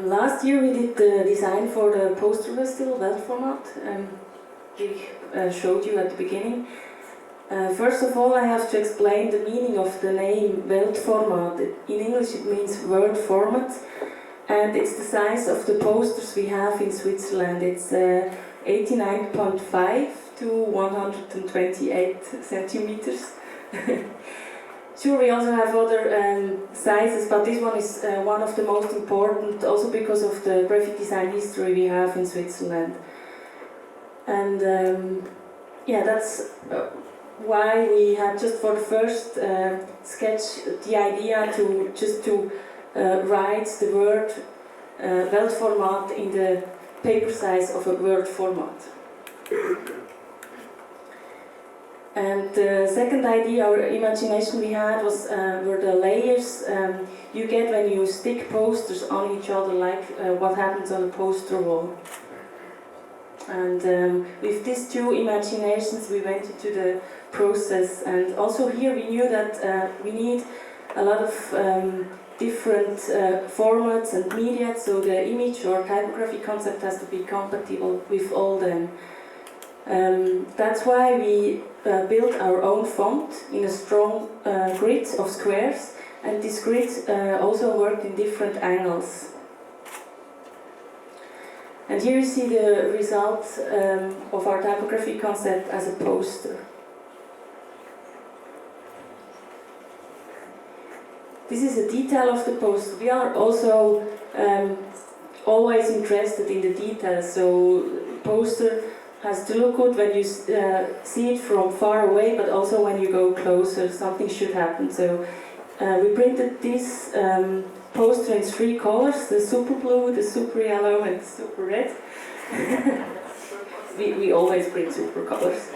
Last year we did the design for the poster festival, Weltformat. We showed you at the beginning. First of all, I have to explain the meaning of the name Weltformat. In English it means world format, and it's the size of the posters we have in Switzerland. It's 89.5 to 128 centimeters. Sure, we also have other sizes, but this one is one of the most important, also because of the graphic design history we have in Switzerland. And yeah, that's why we had just for the first sketch the idea to write the word Weltformat in the paper size of a word format. And the second idea or imagination we had was were the layers you get when you stick posters on each other, like what happens on a poster wall. And with these two imaginations we went into the process, and also here we knew that we need a lot of different formats and media, so the image or typography concept has to be compatible with all them. That's why we built our own font in a strong grid of squares, and this grid also worked in different angles. And here you see the result of our typography concept as a poster. This is a detail of the poster. We are also always interested in the details, so poster has to look good when you see it from far away, but also when you go closer, something should happen. So we printed this poster in 3 colors, the super blue, the super yellow and the super red. we always print super colors.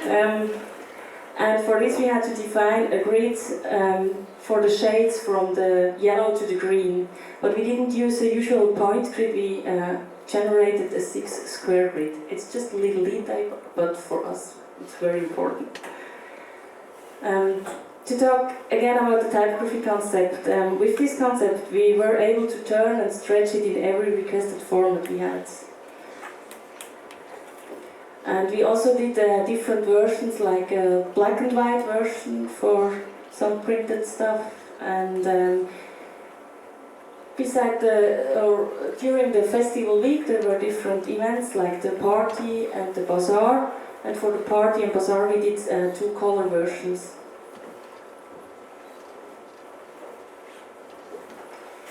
And for this we had to define a grid for the shades from the yellow to the green. But we didn't use a usual point grid, we generated a 6 square grid. It's just a little detail, but for us it's very important. To talk again about the typography concept, with this concept we were able to turn and stretch it in every requested format we had. And we also did different versions, like a black and white version for some printed stuff, and during the festival week there were different events like the party and the bazaar, and for the party and bazaar we did 2 color versions.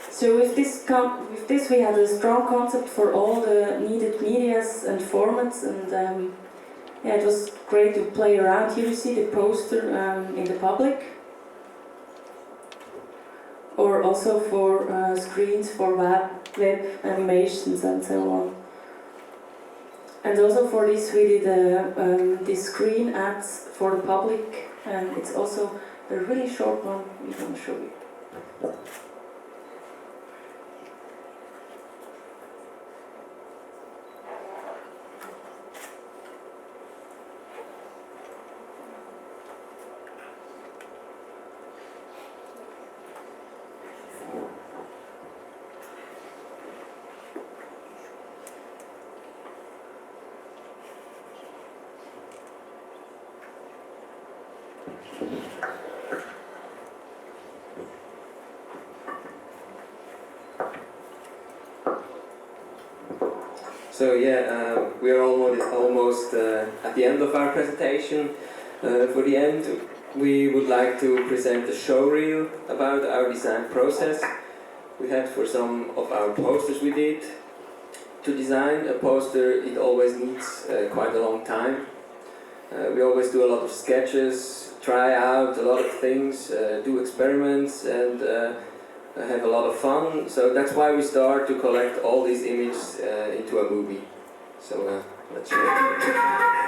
So with this we had a strong concept for all the needed medias and formats, and yeah, it was great to play around. Here you see the poster in the public, or also for screens for web animations and so on. And also for this we did these screen ads for the public, and it's also a really short one we want to show you. So yeah, we are almost at the end of our presentation. For the end, we would like to present a show reel about our design process. We had for some of our posters we did. To design a poster, it always needs quite a long time. We always do a lot of sketches, try out a lot of things, do experiments, and have a lot of fun. So that's why we start to collect all these images into a movie. So let's show it.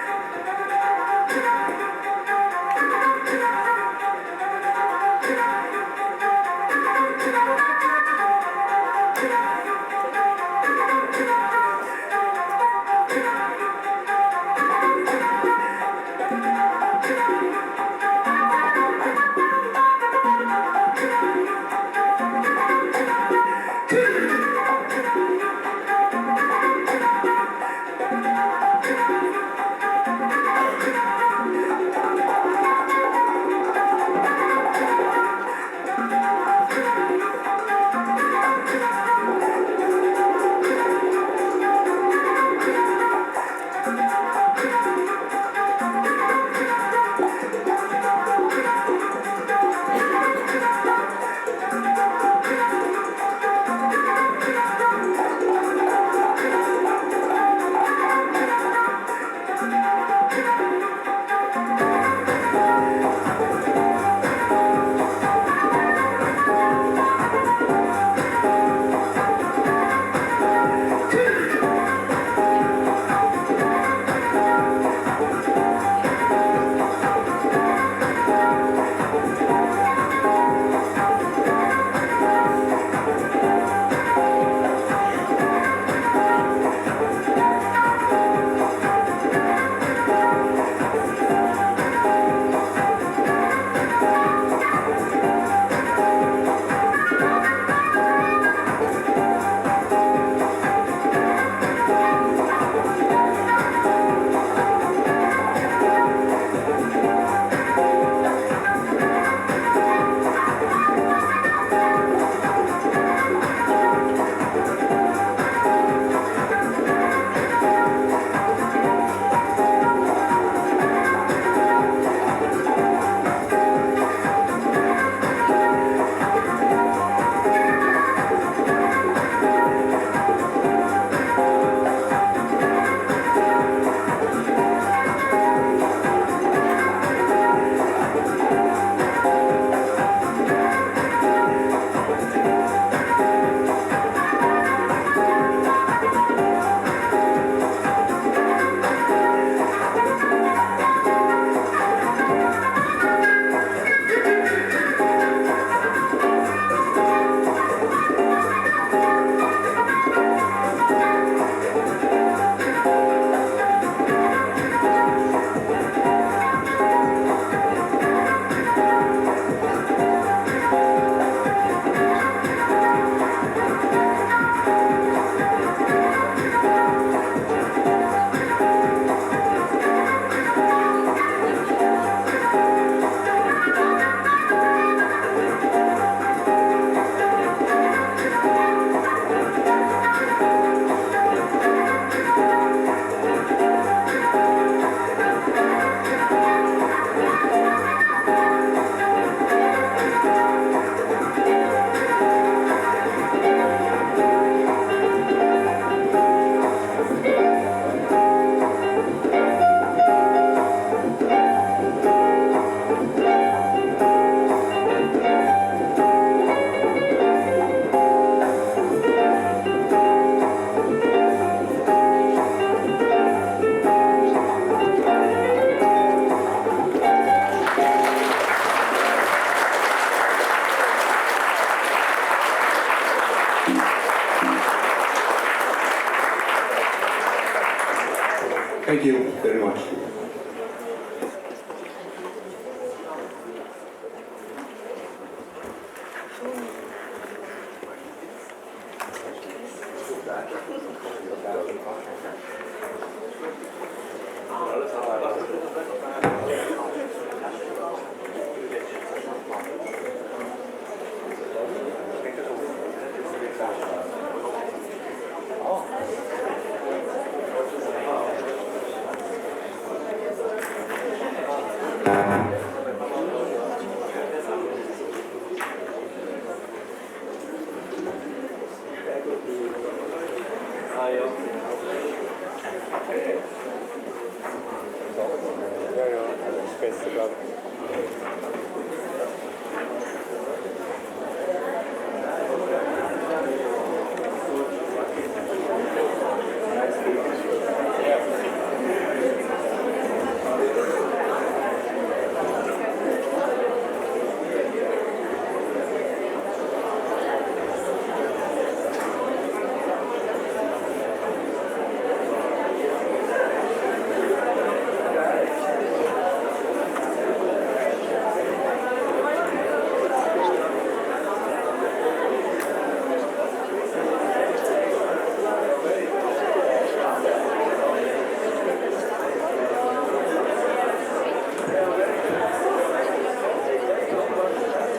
Thank you very much.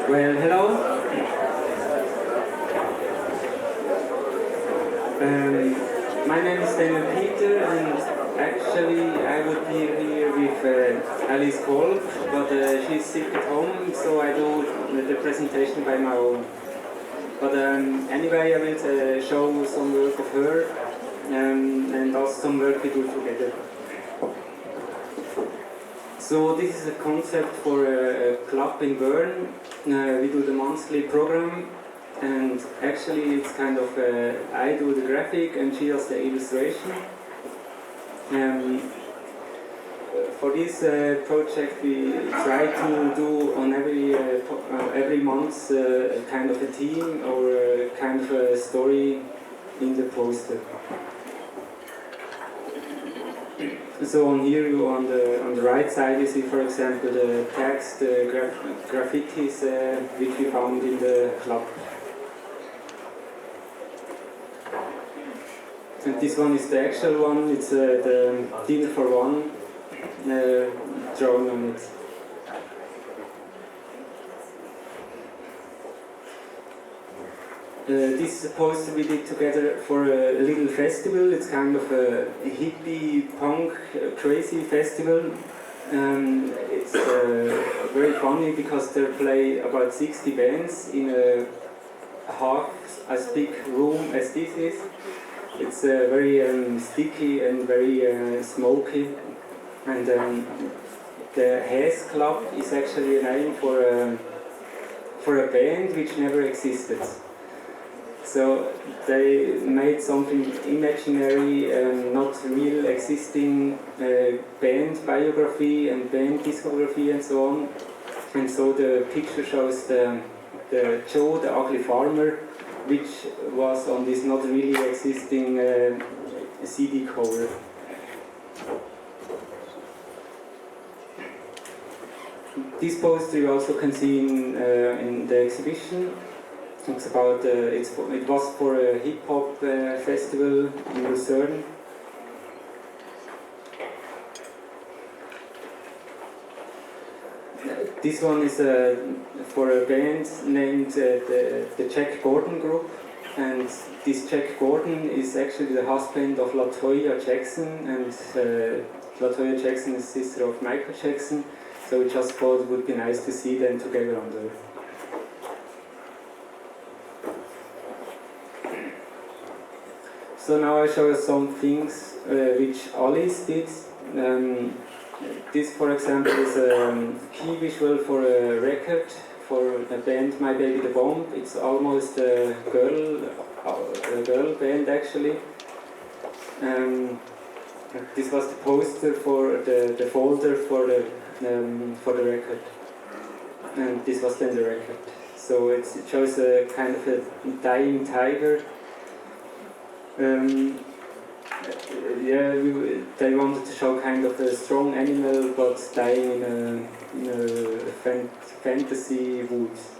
Well, hello. My name is Daniel Peter, and actually I would be here with Alice Kolb, but she's sick at home, so I do the presentation by my own. But anyway, I will show some work of her and also some work we do together. So this is a concept for a club in Bern. We do the monthly program, and actually it's kind of I do the graphic and she does the illustration. For this project we try to do on every month a kind of a theme or a kind of a story in the poster. So on here, on the right side, you see, for example, the text, the graffitis which we found in the club. And this one is the actual one. It's the dinner for one drawn on it. This is a poster we did together for a little festival. It's kind of a hippie, punk, crazy festival. It's very funny because they play about 60 bands in a half as big room as this is. It's very sticky and very smoky. And the Hess Club is actually a name for a band which never existed. So they made something imaginary, not real existing band biography and band discography and so on. And so the picture shows the Joe, the ugly farmer, which was on this not really existing CD cover. This poster you also can see in the exhibition. It's about it was for a hip hop festival in Lucerne. This one is for a band named the Jack Gordon Group, and this Jack Gordon is actually the husband of LaToya Jackson, and LaToya Jackson is sister of Michael Jackson. So we just thought it would be nice to see them together on there. So now I show you some things which Alice did. This, for example, is a key visual for a record for a band, My Baby the Bomb. It's almost a girl band actually. This was the poster for the folder for the record, and this was then the record. So it shows a kind of a dying tiger. They wanted to show kind of a strong animal but dying in a fantasy woods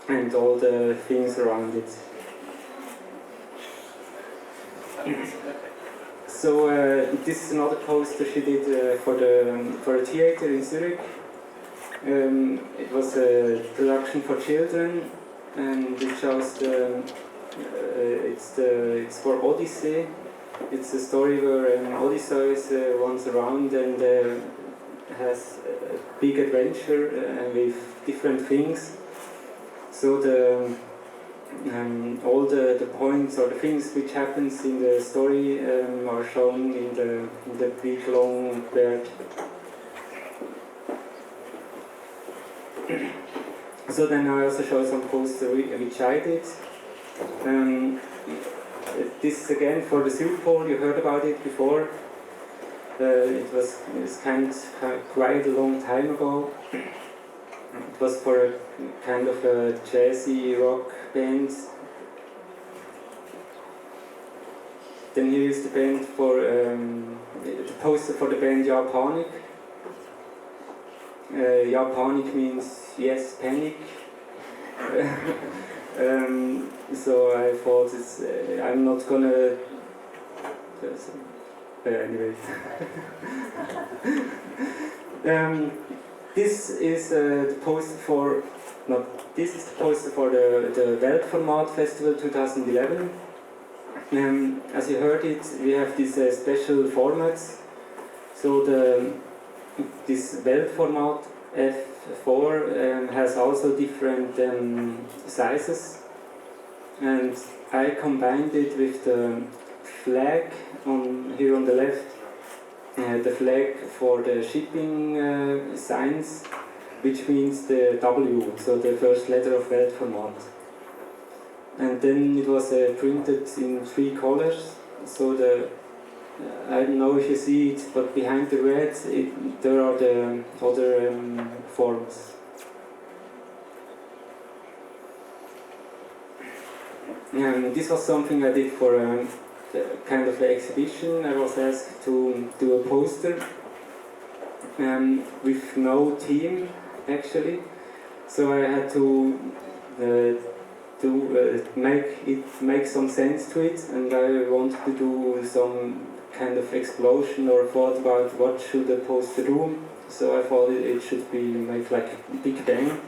and all the things around it. So this is another poster she did for a theater in Zurich. It was a production for children, and it shows it's for Odyssey. It's a story where Odysseus wanders around and has a big adventure with different things. So all the points or the things which happens in the story are shown in the big long bird. So then I also show some posters which I did. This is again for the South Pole. You heard about it before. It's quite a long time ago. It was for a kind of a jazzy rock band. Then here is the band for the poster for the band Japanic. Japanic means yes, panic. So I thought I'm not gonna. Anyways. This is the poster for. This is the poster for the Weltformat Festival 2011. As you heard it, we have these special formats. So this Weltformat F4 has also different sizes, and I combined it with the flag here on the left, the flag for the shipping signs, which means the W, so the first letter of Weltformat. And then it was printed in 3 colors, so I don't know if you see it, but behind the red there are the other forms. This was something I did for kind of an exhibition. I was asked to do a poster with no theme actually, so I had to make some sense to it, and I wanted to do some kind of explosion or thought about what should the poster do. So I thought it should be like a big bang,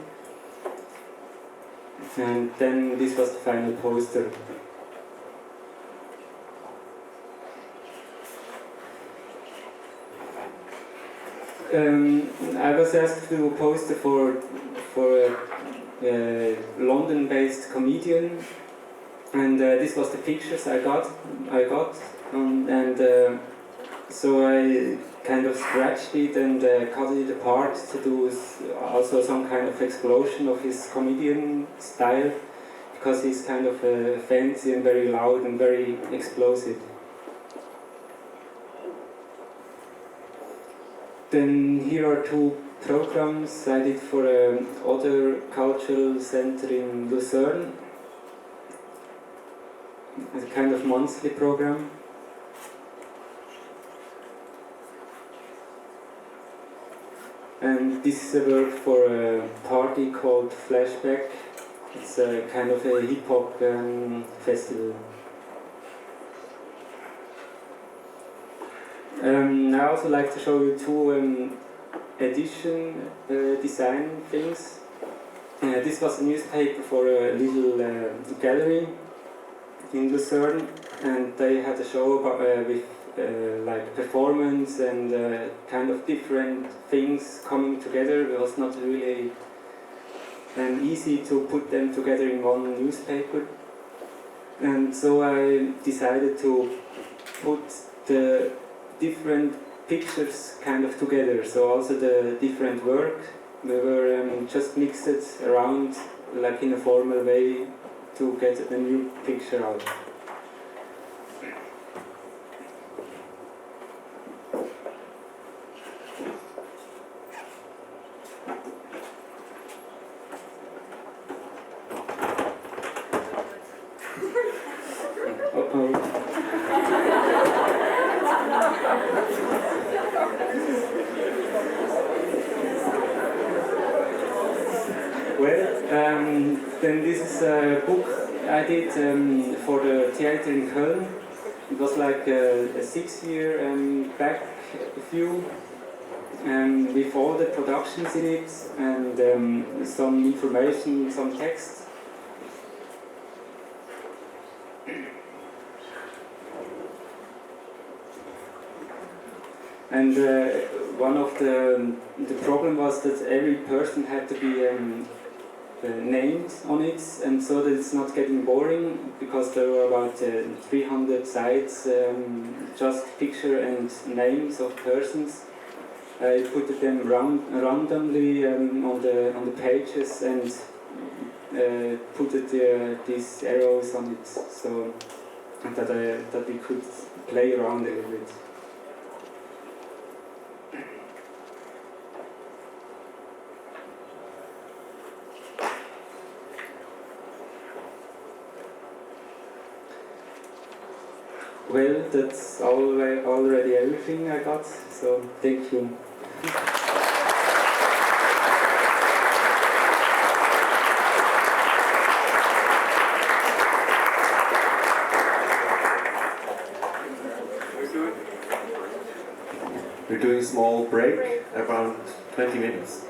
and then this was the final poster. I was asked to do a poster for a London-based comedian, and this was the pictures I got, and so I kind of scratched it and cut it apart to do also some kind of explosion of his comedian style, because he's kind of fancy and very loud and very explosive. Then here are 2 programs I did for other cultural center in Lucerne. It's a kind of monthly program. And this is a work for a party called Flashback. It's a kind of a hip-hop festival. I also like to show you 2 edition design things. This was a newspaper for a little gallery in Lucerne, and they had a show about, with like performance and kind of different things coming together. It was not really easy to put them together in one newspaper, and so I decided to put the different pictures kind of together, so also the different work. We were just mixed around like in a formal way to get a new picture out. Then this is a book I did for the theater in Köln. It was like a 6-year back view, with all the productions in it and some information, some text. And one of the problem was that every person had to be named on it, and so that it's not getting boring, because there were about 300 sites, just picture and names of persons. I put them randomly on the pages and put these arrows on it, so that we could play around a little bit. Well, that's already everything I got, so thank you. We're doing a small break, around 20 minutes.